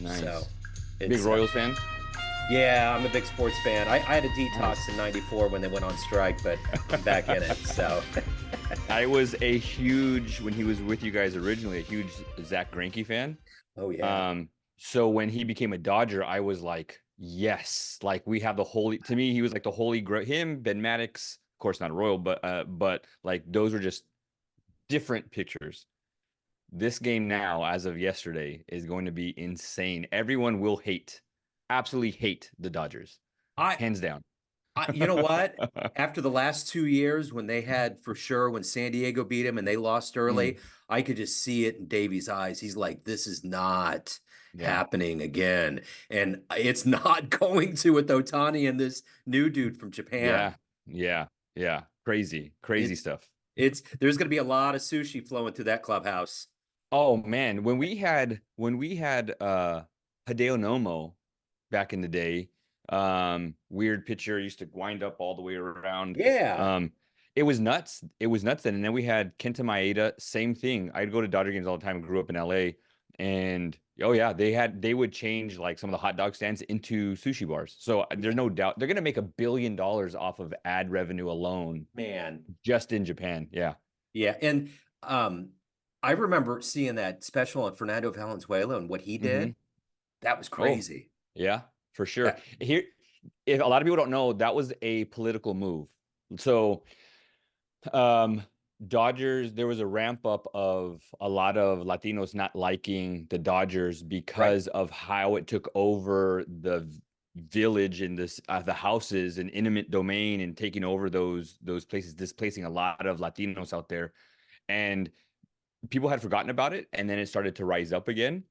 So Nice. Big it's Royals fan? yeah, I'm a big sports fan. I had a Nice. detox in '94 when they went on strike, but I'm back in it. So I was a huge, when he was with you guys originally, a huge Zach Greinke fan. oh yeah, Um, so when he became a Dodger, I was like, yes, like we have the holy, to me, he was like the holy grail. Him, Ben Maddox, of course not a Royal, but like those were just different pictures. This game now, as of yesterday, is going to be insane. Everyone will hate, absolutely hate the Dodgers, I hands down. you know what? After the last 2 years, when they had for sure when San Diego beat him and they lost Mm, early, I could just see it in Davey's eyes. He's like, "This is not yeah, happening again," and it's not going to with Otani and this new dude from yeah, Japan. yeah, yeah. Crazy, crazy It's stuff. it's there's going to be a lot of sushi flowing through that clubhouse. Oh man, when we had Hideo Nomo back in the day, weird pitcher used to wind up all the way around. Yeah. Um, it was nuts. It was nuts then. And then we had Kenta Maeda, same thing. I'd go to Dodger games all the time and grew up in LA. And oh yeah, they would change like some of the hot dog stands into sushi bars. So there's no doubt they're gonna make $1 billion off of ad revenue alone Man. just in Japan. Yeah. Yeah. And um, I remember seeing that special on Fernando Valenzuela and what he Hmm. did. That was Oh, crazy. yeah, for sure. That, Here, if a lot of people don't know, that was a political move. So, um, Dodgers, there was a ramp up of a lot of Latinos not liking the Dodgers right. because of how it took over the village and the houses and intimate domain and taking over those places, displacing a lot of Latinos out there. And people had forgotten about it, and then it started to rise up again,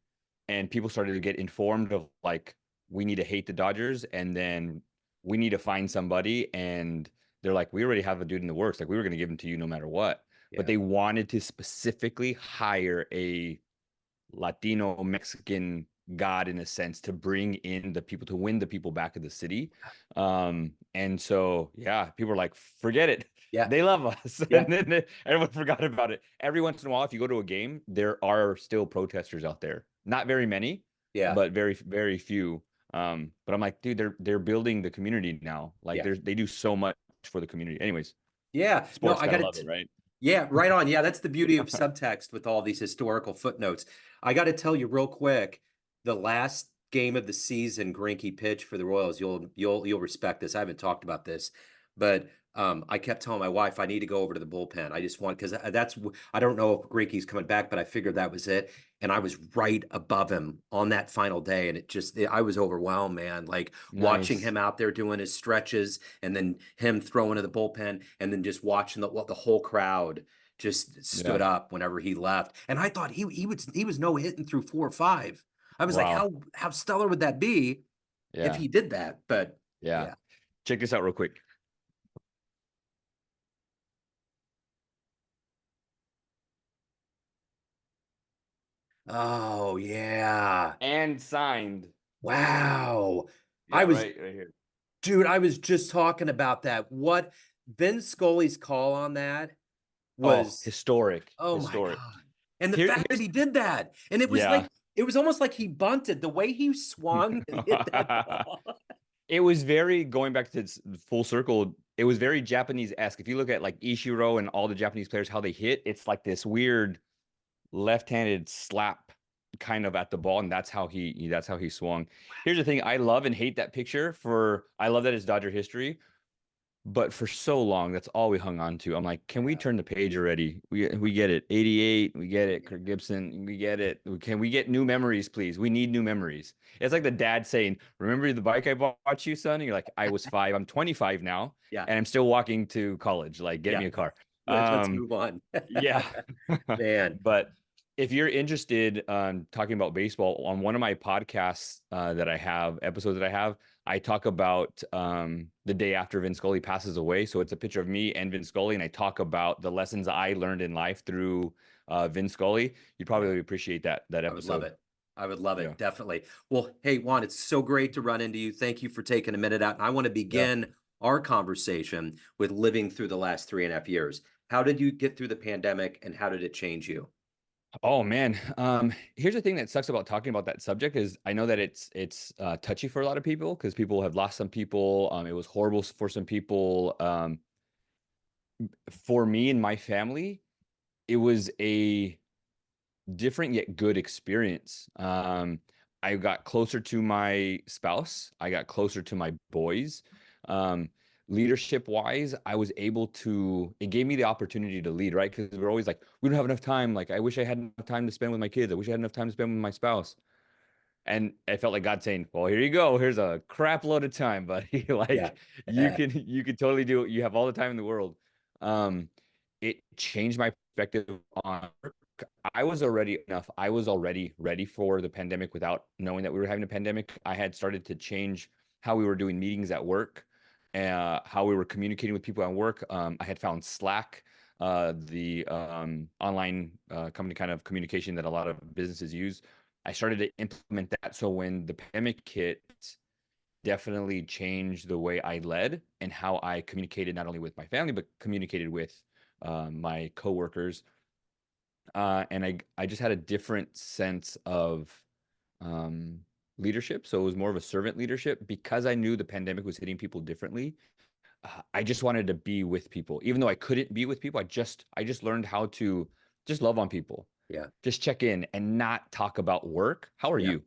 and people started to get informed of like we need to hate the Dodgers, and then we need to find somebody, and they're like, we already have a dude in the works, like we were going to give him to you no matter what, but Yeah. they wanted to specifically hire a Latino Mexican god in a sense to bring in the people to win the people back of the city. And so yeah, people are like, forget it. Yeah. They love us. And Yeah. then everyone forgot about it. Every once in a while, if you go to a game, there are still protesters out there. Not very many, Yeah. but very, very few. But I'm like, dude, they're building the community now. Like Yeah. they do so much for the community. Anyways, Yeah. No, sports I gotta got love it. it, right? Yeah, right on. Yeah, that's the beauty of subtext with all these historical footnotes. I got to tell you real quick, the last game of the season, Greinke pitched for the Royals. You'll respect this. I haven't talked about this, but I kept telling my wife I need to go over to the bullpen. I just want because I don't know if Greinke's coming back, but I figured that was it. And I was right above him on that final day, and I was overwhelmed, man. Like watching Nice. him out there doing his stretches, and then him throwing to the bullpen, and then just watching the whole crowd just stood Yeah. up whenever he left. And I thought he was no hitting through 4 or 5. I was like, Wow. how stellar would that be if Yeah. he did that? But Yeah. yeah. Check this out real quick. Oh yeah. And signed. Wow. I Yeah, was right here. Dude, I was just talking about that. What Vin Scully's call on that Oh, was, historic, oh my historic. God. And the Here, fact that here's he did that. And yeah. it was almost like he bunted the way he swung and hit that ball. It was very going back to full circle. It was very Japanese-esque. If you look at like Ichiro and all the Japanese players, how they hit, it's like this weird left-handed slap kind of at the ball, and that's how he swung. Here's the thing: I love and hate that picture. I love that it's Dodger history. But for so long, that's all we hung on to. I'm like, can we Yeah. turn the page already? We get it. 88, we get it. Yeah. Kirk Gibson, we get it. Can we get new memories, please? We need new memories. It's like the dad saying, "Remember the bike I bought you, son?" And you're like, "I was 5. I'm 25 now, Yeah. and I'm still walking to college. Like, get me Yeah. a car." Let's move on. Yeah. Man. But if you're interested talking about baseball on one of my podcasts that I have, episodes that I have, I talk about the day after Vin Scully passes away. So it's a picture of me and Vin Scully, and I talk about the lessons I learned in life through Vin Scully. You'd Yeah. probably appreciate that I would love episode. it. I would love Yeah. it. Definitely. Well, hey, Juan, it's so great to run into you. Thank you for taking a minute out. And I want to Yeah. begin our conversation with living through the last 3.5 years. How did you get through the pandemic and how did it change you? Oh man. Here's the thing that sucks about talking about that subject is I know that it's touchy for a lot of people because people have lost some people. It was horrible for some people. For me and my family, it was a different yet good experience. I got closer to my spouse. I got closer to my boys. Um, Leadership wise, I was able to, it gave me the opportunity to lead, right? Because we're always like, we don't have enough time. Like, I wish I had enough time to spend with my kids. I wish I had enough time to spend with my spouse. And I felt like God saying, "Well, here you go. Here's a crap load of time, buddy. Yeah. Like you can totally do it. You have all the time in the world." Um, it changed my perspective on work. I was already ready for the pandemic without knowing that we were having a pandemic. I had started to change how we were doing meetings at work, how we were communicating with people at work. I had found Slack, the online company kind of communication that a lot of businesses use. I started to implement that. So when the pandemic hit, definitely changed the way I led and how I communicated not only with my family, but communicated with my coworkers. And I just had a different sense of um, leadership. So it was more of a servant leadership because I knew the pandemic was hitting people differently. I just wanted to be with people, even though I couldn't be with people. I just learned how to just love on people, Yeah. just check in and not talk about work. How are Yeah. you?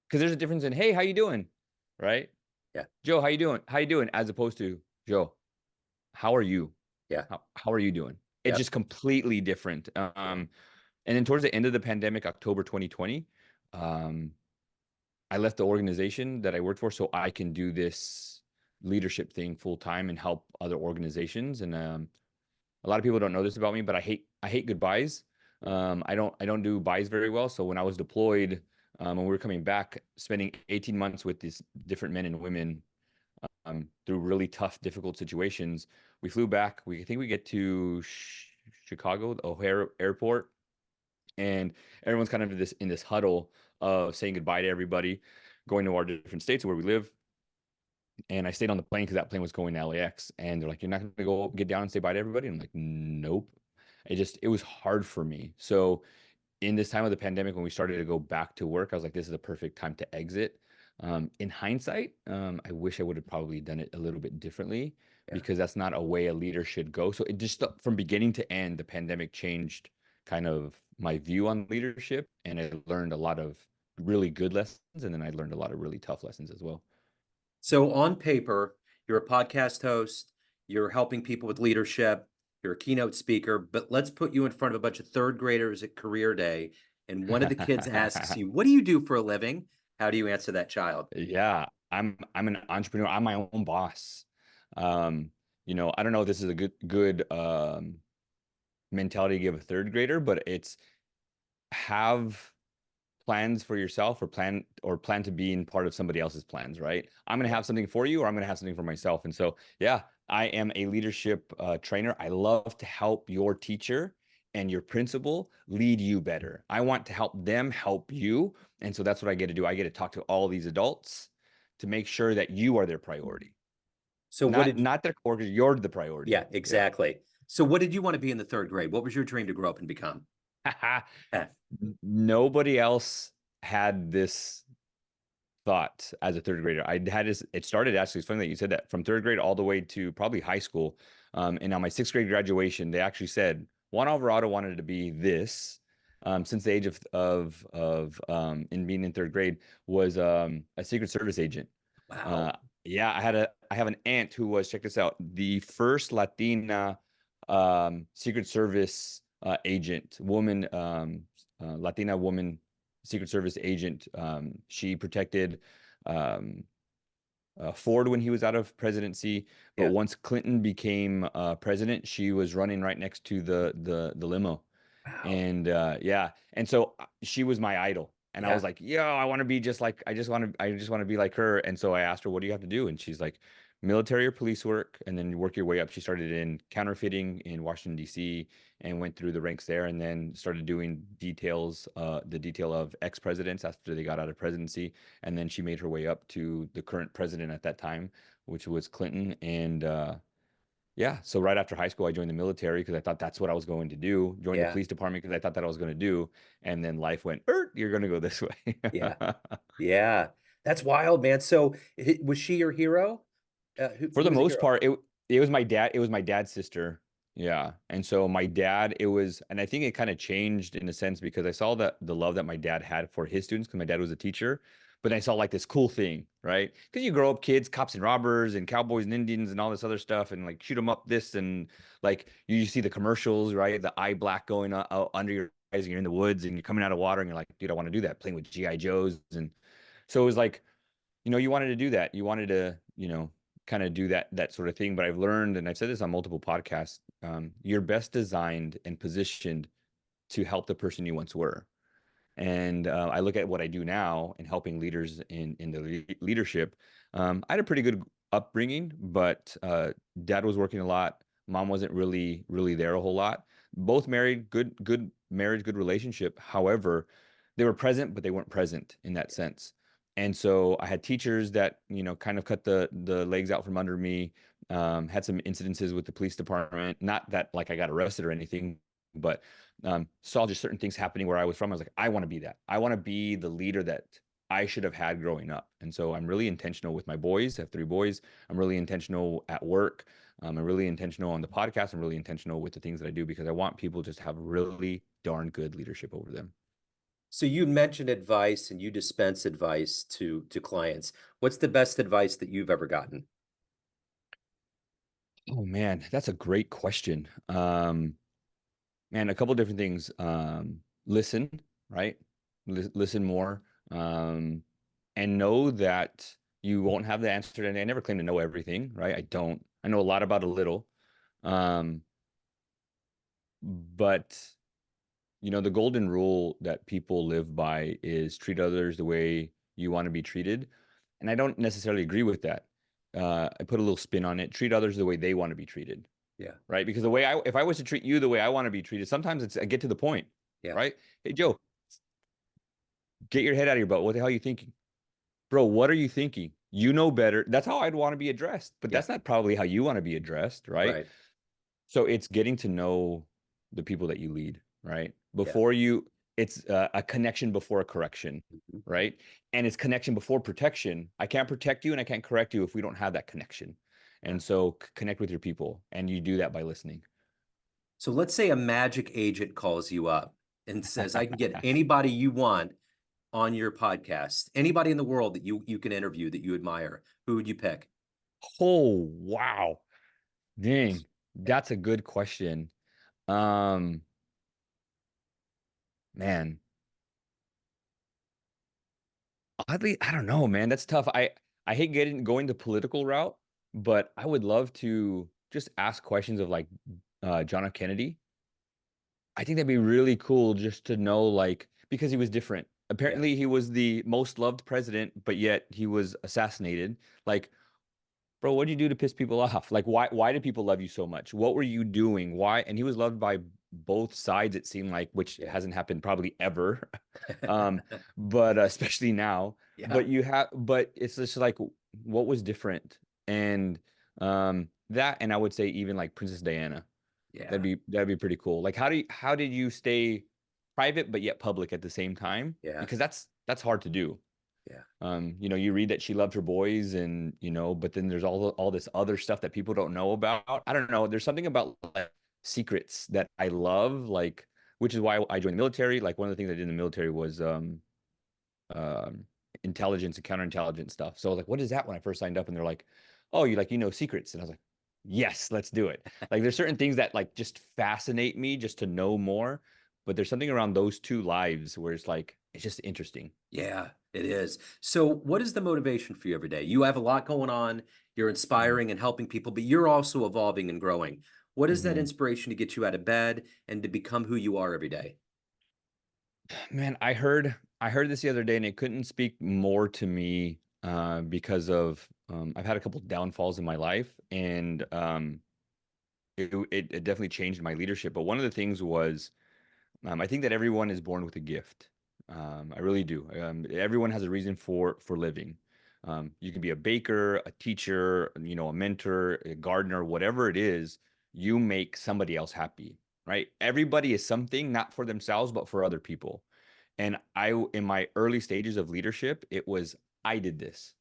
Because there's a difference in, hey, how you doing? Right? Yeah. Joe, how you doing? How you doing? As opposed to, Joe, how are you? Yeah. How are you doing? It's Yep. just completely different. And then towards the end of the pandemic, October 2020, um, I left the organization that I worked for so I can do this leadership thing full time and help other organizations. And a lot of people don't know this about me, but I hate goodbyes. I don't do buys very well. So when I was deployed, when we were coming back, spending 18 months with these different men and women through really tough, difficult situations, we flew back. We think we get to Chicago, the O'Hare Airport, and everyone's kind of in this huddle of saying goodbye to everybody, going to our different states where we live. And I stayed on the plane because that plane was going to LAX. And they're like, "You're not going to go get down and say bye to everybody?" I'm like, "Nope." It was hard for me. So in this time of the pandemic, when we started to go back to work, I was like, this is the perfect time to exit. In hindsight, I wish I would have probably done it a little bit differently Yeah. because that's not a way a leader should go. So it just from beginning to end, the pandemic changed kind of my view on leadership. And I learned a lot of really good lessons. And then I learned a lot of really tough lessons as well. So on paper, you're a podcast host, you're helping people with leadership, you're a keynote speaker, but let's put you in front of a bunch of third graders at career day. And one of the kids asks you, "What do you do for a living?" How do you answer that child? Yeah, I'm an entrepreneur. I'm my own boss. Um, I don't know if this is a good mentality to give a third grader, but it's have plans for yourself or plan to be in part of somebody else's plans, right? I'm going to Yeah. have something for you or I'm going to have something for myself. And so, yeah, I am a leadership trainer. I love to help your teacher and your principal lead you better. I want to help them help you. And so that's what I get to do. I get to talk to all these adults to make sure that you are their priority. So what Not did not their coworkers, you're the priority. Yeah, Yeah. exactly. So what did you want to be in the third grade? What was your dream to grow up and become? Eh, Nobody else had this thought as a third grader. I had this, it started actually, it's funny that you said that from third grade all the way to probably high school. And on my sixth grade graduation, they actually said Juan Alvarado wanted to be this since the age of in being in third grade was a Secret Service agent. Uh, wow. yeah, I have an aunt who was, check this out, the first Latina Secret Service agent, Latina woman Secret Service agent. She protected um, Ford when he was out of presidency, but Yeah. once Clinton became president, she was running right next to the limo. Wow. And yeah, and so she was my idol. And I was Yeah. like, yo, I want to be just like, I just want to be like her. And so I asked her, what do you have to do? And she's like, military or police work, and then you work your way up. She started in counterfeiting in Washington, D.C., and went through the ranks there, and then started doing the detail of ex-presidents after they got out of presidency. And then she made her way up to the current president at that time, which was Clinton. And Yeah. So right after high school, I joined the military because I thought that's what I was going to do. Joined the Yeah. police department because I thought that I was going to do. And then life went, you're going to go this way. Yeah. Yeah. That's wild, man. So was she your hero? For Who the was a most hero? part, it was my dad. It was my dad's sister. Yeah. And so my dad, it was, and I think it kind of changed in a sense because I saw that the love that my dad had for his students, because my dad was a teacher. But I saw like this cool thing, right? Because you grow up kids, cops and robbers, and cowboys and Indians, and all this other stuff, and like shoot them up this, and like you see the commercials, right? The eye black going out under your eyes, and you're in the woods, and you're coming out of water, and you're like, dude, I want to do that, playing with GI Joes, and so it was like, you wanted to do that. You wanted to, kind of do that sort of thing. But I've learned, and I've said this on multiple podcasts, you're best designed and positioned to help the person you once were. And I look at what I do now in helping leaders in the leadership. I had a pretty good upbringing, but dad was working a lot. Mom wasn't really there a whole lot. Both married, good marriage, good relationship. However, they were present, but they weren't present in that sense. And so I had teachers that kind of cut the legs out from under me. Had some incidences with the police department. Not that like I got arrested or anything, but saw just certain things happening where I was from. I was like, I want to be that. I want to be the leader that I should have had growing up. And so I'm really intentional with my boys. I have 3 boys. I'm really intentional at work. I'm really intentional on the podcast. I'm really intentional with the things that I do because I want people just to have really darn good leadership over them. So you mentioned advice and you dispense advice to clients. What's the best advice that you've ever gotten? Oh man, that's a great question. Man, a couple different things. Listen, right? Listen more. Um, and know that you won't have the answer. And I never claim to know everything, right? I don't. I know a lot about a little. Um, but the golden rule that people live by is treat others the way you want to be treated. And I don't necessarily agree with that. I put a little spin on it. Treat others the way they want to be treated, Yeah. right? Because if I was to treat you the way I want to be treated, sometimes I get to the point, Yeah. right? Hey, Joe, get your head out of your butt. What the hell are you thinking? Bro, what are you thinking? You know better. That's how I'd want to be addressed, but Yeah. that's not probably how you want to be addressed, right? Right. So it's getting to know the people that you lead, right? Yeah. It's a connection before a correction, Mhm. right? And it's connection before protection. I can't protect you and I can't correct you if we don't have that connection. Yeah. And so connect with your people, and you do that by listening. So let's say a magic agent calls you up and says, I can get anybody you want on your podcast, anybody in the world that you can interview that you admire. Who would you pick? Oh, wow. Dang. That's a good question. Um, Man, oddly, I don't know, man. That's tough. I hate going the political route, but I would love to just ask questions of like John F. Kennedy. I think that'd be really cool just to know, like, because he was different. Yeah. Apparently, he was the most loved president, but yet he was assassinated. Like, bro, what did you do to piss people off? Like, why did people love you so much? What were you doing? Why? And he was loved by both sides, it seemed like, which Yeah. hasn't happened probably ever. Um, but especially now. Yeah. But it's just like what was different? And that, and I would say even like Princess Diana. Yeah. That'd be pretty cool. Like how did you stay private but yet public at the same time? Yeah. Because that's hard to do. Yeah. You read that she loved her boys, and but then there's all this other stuff that people don't know about. I don't know. There's something about like secrets that I love, like, which is why I joined the military. Like one of the things I did in the military was um intelligence and counterintelligence stuff. So I was like, what is that when I first signed up? And they're like, oh, you know secrets. And I was like, yes, let's do it. Like there's certain things that like just fascinate me just to know more. But there's something around those two lives where it's like it's just interesting. Yeah, it is. So, what is the motivation for you every day? You have a lot going on. You're inspiring and helping people, but you're also evolving and growing. What is that Mm-hmm. inspiration to get you out of bed and to become who you are every day? Man, I heard this the other day, and it couldn't speak more to me because of I've had a couple downfalls in my life, and it definitely changed my leadership. But one of the things was I think that everyone is born with a gift. I really do. Everyone has a reason for living. You can be a baker, a teacher, you know, a mentor, a gardener, whatever it is, you make somebody else happy, right? Everybody is something, not for themselves, but for other people. And in my early stages of leadership, it was, I did this.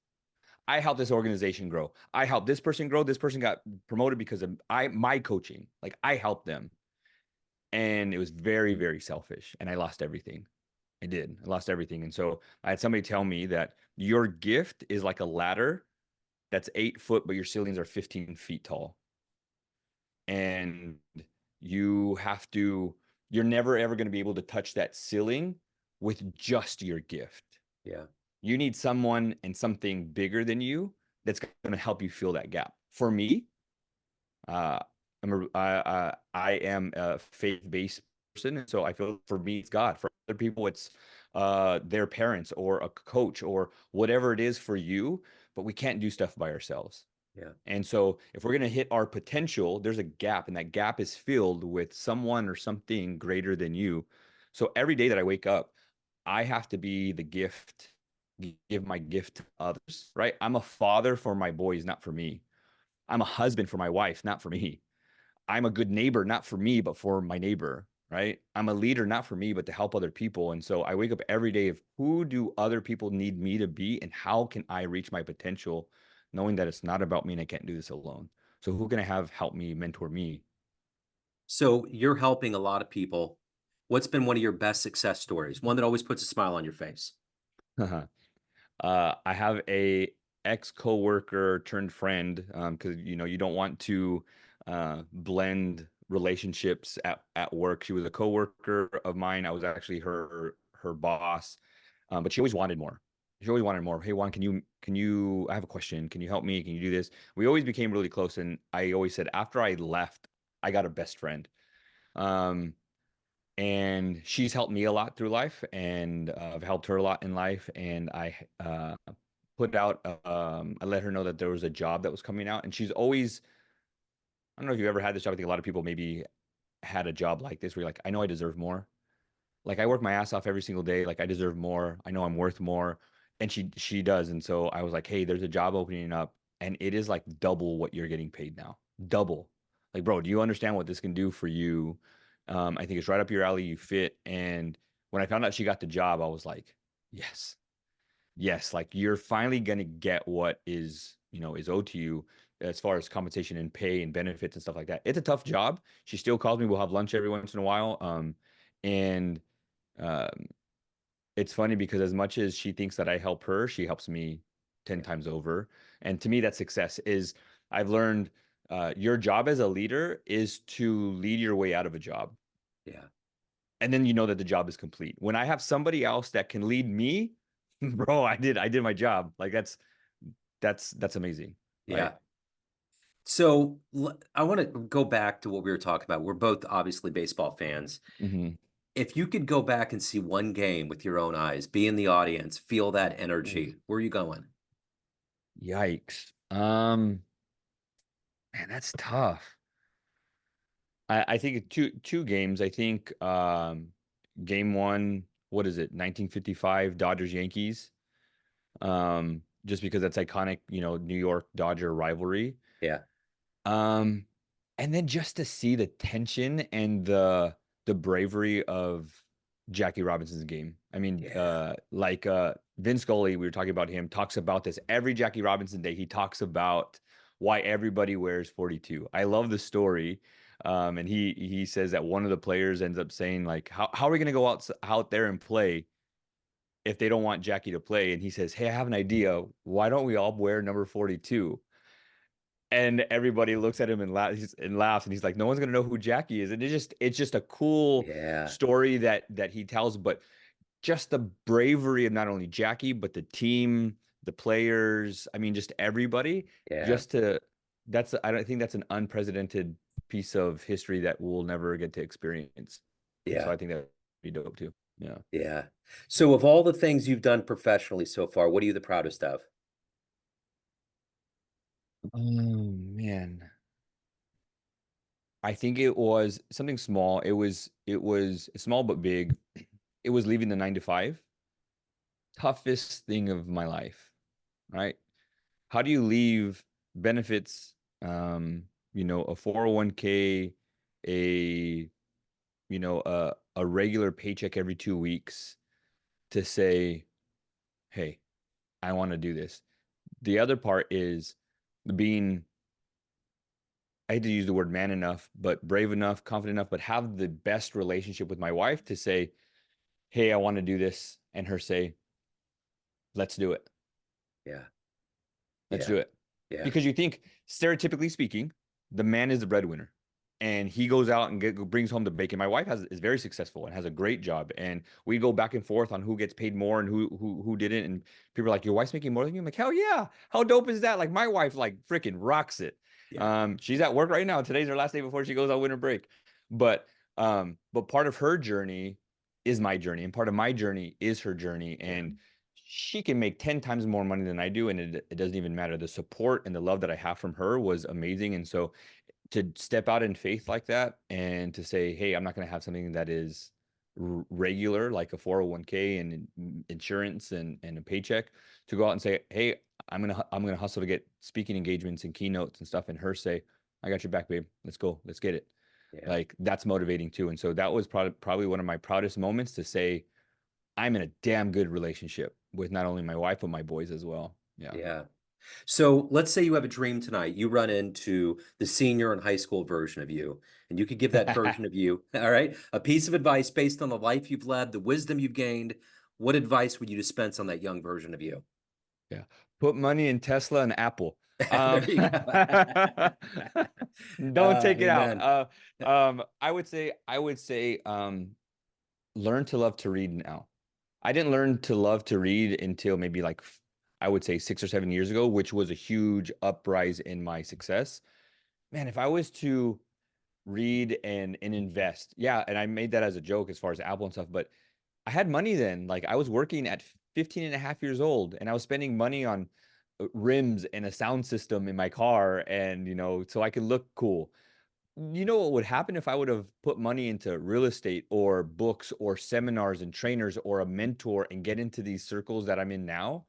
I helped this organization grow. I helped this person grow. This person got promoted because of my coaching. Like I helped them. And it was very, very selfish. And I lost everything. I did. I lost everything. And so I had somebody tell me that your gift is like a ladder that's 8 foot, but your ceilings are 15 feet tall. And you have to, you're never ever going to be able to touch that ceiling with just your gift. Yeah. You need someone and something bigger than you that's going to help you fill that gap. For me, uh, I am a faith-based person, and so I feel for me it's God. For other people, it's their parents or a coach or whatever it is for you. But we can't do stuff by ourselves. Yeah. And so, if we're going to hit our potential, there's a gap, and that gap is filled with someone or something greater than you. So every day that I wake up, I have to be the gift, give my gift to others, right? I'm a father for my boys, not for me. I'm a husband for my wife, not for me. I'm a good neighbor, not for me, but for my neighbor, right? I'm a leader, not for me, but to help other people. And so I wake up every day of who do other people need me to be and how can I reach my potential, knowing that it's not about me and I can't do this alone. So who can I have help me, mentor me? So you're helping a lot of people. What's been one of your best success stories? One that always puts a smile on your face. I have a ex coworker turned friend because you know you don't want to blend relationships at work. She was a coworker of mine. I was actually her boss, but she always wanted more. She always wanted more. Hey Juan, can you? I have a question. Can you help me? Can you do this? We always became really close, and I always said after I left, I got a best friend. Um, and she's helped me a lot through life, and I've helped her a lot in life. And I put out, I let her know that there was a job that was coming out, and she's always, I don't know if you ever had this job. I think a lot of people maybe had a job like this where you're like, I know I deserve more. Like I work my ass off every single day. Like I deserve more. I know I'm worth more. And she does. And so I was like, hey, there's a job opening up, and it is like double what you're getting paid now. Double. Like, bro, do you understand what this can do for you? I think it's right up your alley. You fit. And when I found out she got the job, I was like, yes, yes, like you're finally gonna get what is, you know, is owed to you as far as compensation and pay and benefits and stuff like that. It's a tough job. She still calls me. We'll have lunch every once in a while. And um, it's funny because as much as she thinks that I help her, she helps me 10 Yeah. times over. And to me, that success is I've learned your job as a leader is to lead your way out of a job. Yeah. And then you know that the job is complete. When I have somebody else that can lead me, bro, I did my job. Like that's amazing, right? Yeah. So I want to go back to what we were talking about. We're both obviously baseball fans. Hmm. If you could go back and see one game with your own eyes, be in the audience, feel that Oof. energy, where are you going? Yikes. Man, that's tough. I think two games. I think game one, what is it, 1955 Dodgers Yankees. Just because that's iconic, you know, New York Dodger rivalry. Yeah. Um, and then just to see the tension and the bravery of Jackie Robinson's game. I mean, Yeah. Vince Scully, we were talking about him, talks about this every Jackie Robinson day. He talks about why everybody wears 42. I love the story. And he says that one of the players ends up saying, like, how are we gonna go out there and play if they don't want Jackie to play? And he says, hey, I have an idea. Why don't we all wear number 42? And everybody looks at him and laughs, and he's like, no one's gonna know who Jackie is. And it's just a cool Yeah. story that he tells, but just the bravery of not only Jackie but the team, the players, I mean just everybody, Yeah. just to that's I don't think that's an unprecedented piece of history that we'll never get to experience. So Yeah. I think that'd be dope too. Yeah. Yeah. So of all the things you've done professionally so far, what are you the proudest of? Oh man. I think it was something small. It was small but big. It was leaving the 9 to 5. Toughest thing of my life. right? How do you leave benefits, a 401k, a, a regular paycheck every 2 weeks to say, hey, I want to do this. The other part is being, I hate to use the word man enough, but brave enough, confident enough, but have the best relationship with my wife to say, hey, I want to do this. And her say, let's do it. Yeah. Let's Yeah. do it. Yeah. Because you think, stereotypically speaking, the man is the breadwinner. And he goes out and brings home the bacon. My wife is very successful and has a great job. And we go back and forth on who gets paid more and who didn't. And people are like, your wife's making more than you? I'm like, hell yeah. How dope is that? Like my wife like freaking rocks it. Yeah. She's at work right now. Today's her last day before she goes on winter break. But part of her journey is my journey, and part of my journey is her journey. Yeah. And she can make 10 times more money than I do, and it doesn't even matter. The support and the love that I have from her was amazing. And so to step out in faith like that and to say, hey, I'm not going to have something that is regular, like a 401k and insurance and a paycheck, to go out and say, hey, I'm gonna hustle to get speaking engagements and keynotes and stuff, and her say, I got your back, babe. Let's go. Let's get it. Yeah. Like that's motivating too. And so that was probably one of my proudest moments, to say I'm in a damn good relationship with not only my wife but my boys as well. Yeah. Yeah. So let's say you have a dream tonight. You run into the senior and high school version of you, and you could give that version of you, all right, a piece of advice based on the life you've led, the wisdom you've gained. What advice would you dispense on that young version of you? Yeah. Put money in Tesla and Apple. There you go. Don't take it out. Amen. I would say, learn to love to read now. I didn't learn to love to read until maybe like I would say 6 or 7 years ago, which was a huge uprise in my success. Man, if I was to read and invest, yeah, and I made that as a joke as far as Apple and stuff, but I had money then. Like I was working at 15 and a half years old, and I was spending money on rims and a sound system in my car, and so I could look cool. You know what would happen if I would have put money into real estate or books or seminars and trainers or a mentor and get into these circles that I'm in now?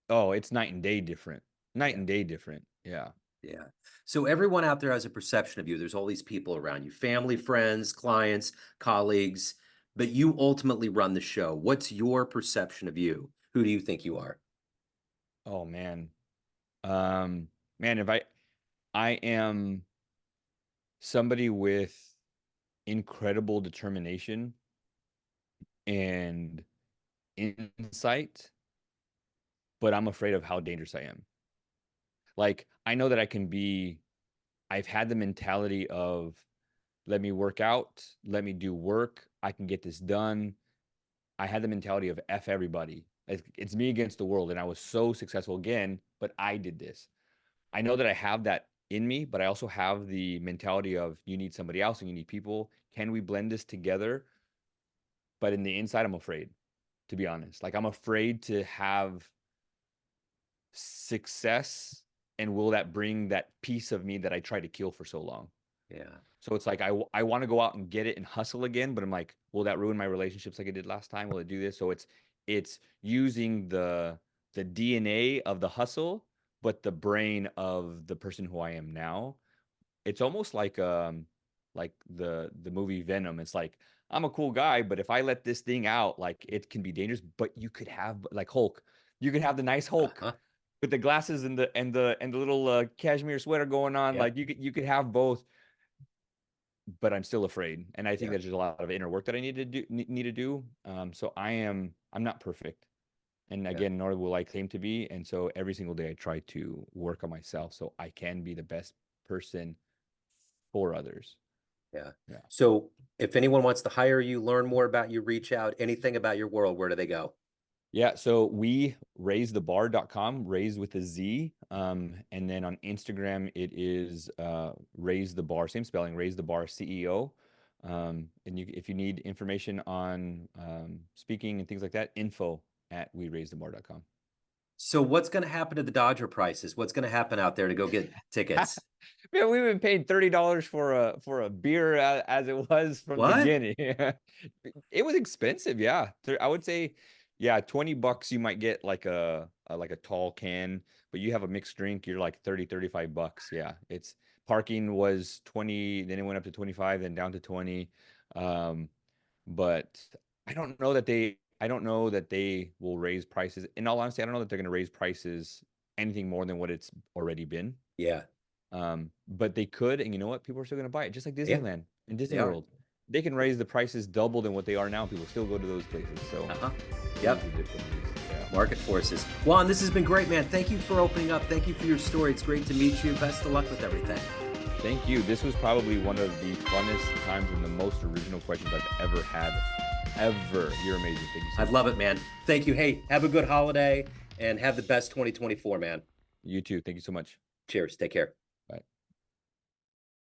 Oh, it's night and day different. Night Yeah. and day different. Yeah. Yeah. So everyone out there has a perception of you. There's all these people around you, family, friends, clients, colleagues, but you ultimately run the show. What's your perception of you? Who do you think you are? Oh man. Um, man, if I am somebody with incredible determination and insight, but I'm afraid of how dangerous I am. Like, I know that I've had the mentality of let me work out, let me do work, I can get this done. I had the mentality of F everybody. It's me against the world. And I was so successful again, but I did this. I know that I have that in me, but I also have the mentality of you need somebody else and you need people. Can we blend this together? But in the inside, I'm afraid, to be honest. Like I'm afraid to have success, and will that bring that piece of me that I tried to kill for so long? Yeah. So it's like I want to go out and get it and hustle again, but I'm like, will that ruin my relationships like it did last time? Will it do this? So it's using the DNA of the hustle, but the brain of the person who I am now. It's almost like the movie Venom. It's like I'm a cool guy, but if I let this thing out, like it can be dangerous. But you could have like Hulk. You could have the nice Hulk Uh-huh. with the glasses and the little cashmere sweater going on. Yep. Like you could have both, but I'm still afraid. And I think Yeah. there's just a lot of inner work that I need to do. So I'm not perfect. And Yeah. again, nor will I claim to be. And so every single day I try to work on myself so I can be the best person for others. Yeah. Yeah. So if anyone wants to hire you, learn more about you, reach out, anything about your world, where do they go? Yeah, so we raisethebar.com, raise with a Z. And then on Instagram, it is raise the bar, same spelling, raise the bar CEO. And if you need information on speaking and things like that, info at we raisethebar.com. So what's going to happen to the Dodger prices? What's going to happen out there to go get tickets? Man, we've been paying $30 for a beer as it was from the What? beginning. It was expensive, yeah. I would say, Yeah, $20 you might get like a tall can, but you have a mixed drink, you're like 35 bucks. Yeah. It's parking was 20, then it went up to 25, then down to 20. Um, but I don't know that they will raise prices. In all honesty, I don't know that they're going to raise prices anything more than what it's already been. Yeah. But they could, and you know what? People are still going to buy it, just like Yeah, Disneyland and they Disney are. World. They can raise the prices double than what they are now. People still go to those places. So Uh-huh. it Yep. is the difference. Yeah. Market forces. Juan, this has been great, man. Thank you for opening up. Thank you for your story. It's great to meet you. Best of luck with everything. Thank you. This was probably one of the funnest times and the most original questions I've ever had. Ever. You're amazing. Thank you so I much. love it, man. Thank you. Hey, have a good holiday and have the best 2024, man. You too. Thank you so much. Cheers. Take care.